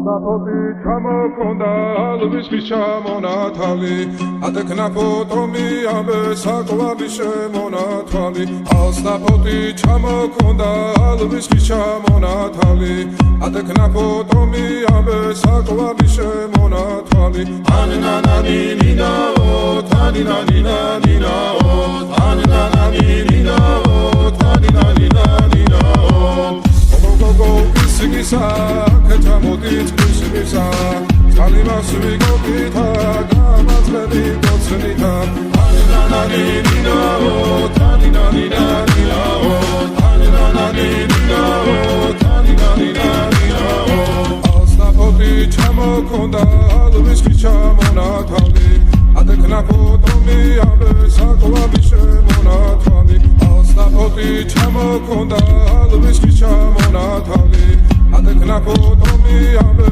Alsapoti ჩამოქონდა ალვისთვის ჩამონათალი ატექნა ფოტომი ამბე საკვარი შემონათვალი Alsapoti ჩამოქონდა ალვისთვის ჩამონათალი ატექნა ფოტომი ამბე საკვარი შემონათვალი ანანანინინაო თანინანინანინაო ანანანინინაო თანინანინანინაო გოგო ისგისა კეთამოდით ისგისა წალიმას ვიგოქითა გამაძლები გოცნითა ანანანინინაო თანინანინანინაო ანანანინინაო თანინანინანინაო Alsapoti ჩამოქონდა ალვისთვის ჩამონათალი ატექნა ფოტომი ამბე საკვარი შემონათვალი Alsapoti ჩამოქონდა ალვისთვის ჩამონათალი ატექნა ფოტომი ამბე